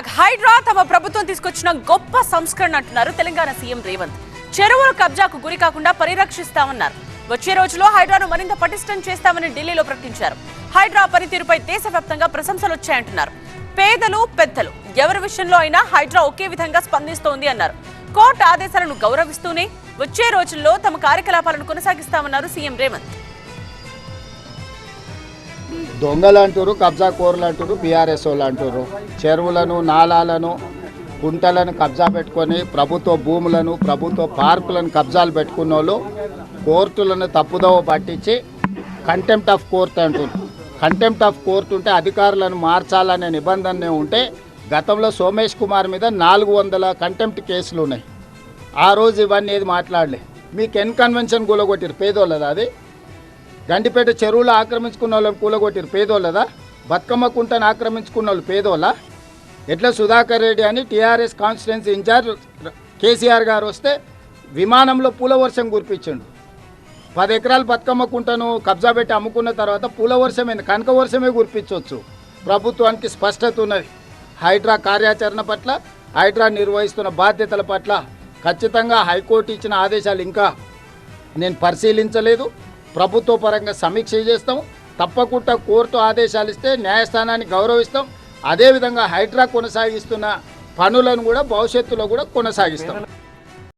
Tag Hydraa తమ ప్రభుత్వం తీసుకొచ్చిన గొప్ప సంస్కరణ అంటున్నారు తెలంగాణ సీఎం రేవంత్. చెరువుల కబ్జాకు గురి కాకుండా పరిరక్షిస్తామన్నారు. వచ్చే రోజుల్లో హైడ్రాను మరింత పటిష్టం చేస్తామని ఢిల్లీలో ప్రకటించారు. హైడ్రా పనితీరుపై దేశవ్యాప్తంగా ప్రశంసలు వచ్చాయంటున్నారు. పేదలు పెద్దలు ఎవరి విషయంలో అయినా హైడ్రా ఒకే విధంగా స్పందిస్తోంది అన్నారు. కోర్టు ఆదేశాలను గౌరవిస్తూనే వచ్చే రోజుల్లో తమ కార్యకలాపాలను కొనసాగిస్తామన్నారు సీఎం రేవంత్. దొంగలు అంటారు, కబ్జా కోర్లు అంటారు, బీఆర్ఎస్ వాళ్ళు అంటారు. చెరువులను, నాలాలను, కుంటలను కబ్జా పెట్టుకొని ప్రభుత్వ భూములను, ప్రభుత్వ పార్కులను కబ్జాలు పెట్టుకున్న వాళ్ళు కోర్టులను తప్పుదోవ పట్టించి కంటెంప్ట్ ఆఫ్ కోర్ట్ అంటారు. కంటెంప్ట్ ఆఫ్ కోర్టు ఉంటే అధికారులను మార్చాలనే నిబంధన ఉంటే గతంలో సోమేష్ కుమార్ మీద 400 కంటెంప్ట్ కేసులు ఉన్నాయి. ఆ రోజు ఇవన్నీ ఏది మాట్లాడలే. మీకు ఎన్ కన్వెన్షన్ కూలగొట్టిరు, పేదోళ్ళదా? అది గండిపేట చెరువులు ఆక్రమించుకున్న వాళ్ళని కూలగొట్టిరు, పేదోళ్ళదా? బతుకమ్మ కుంటను ఆక్రమించుకున్న వాళ్ళు పేదోళ్ళ? ఎట్లా సుధాకర్ రెడ్డి అని టీఆర్ఎస్ కాన్స్టిట్యున్సీ ఇన్ఛార్జ్ కేసీఆర్ గారు వస్తే విమానంలో పూల వర్షం కురిపించండు. 10 ఎకరాలు బతుకమ్మ కుంటను కబ్జా పెట్టి అమ్ముకున్న తర్వాత పూల వర్షమైంది, కనక వర్షమే కురిపించవచ్చు. ప్రభుత్వానికి స్పష్టత ఉన్నది. హైడ్రా కార్యాచరణ పట్ల, హైడ్రా నిర్వహిస్తున్న బాధ్యతల పట్ల ఖచ్చితంగా హైకోర్టు ఇచ్చిన ఆదేశాలు ఇంకా నేను పరిశీలించలేదు. ప్రభుత్వ పరంగా సమీక్ష చేస్తాం. తప్పకుండా కోర్టు ఆదేశాలు ఇస్తే న్యాయస్థానాన్ని గౌరవిస్తాం. అదేవిధంగా హైడ్రా కొనసాగిస్తున్న పనులను కూడా భవిష్యత్తులో కూడా కొనసాగిస్తాం.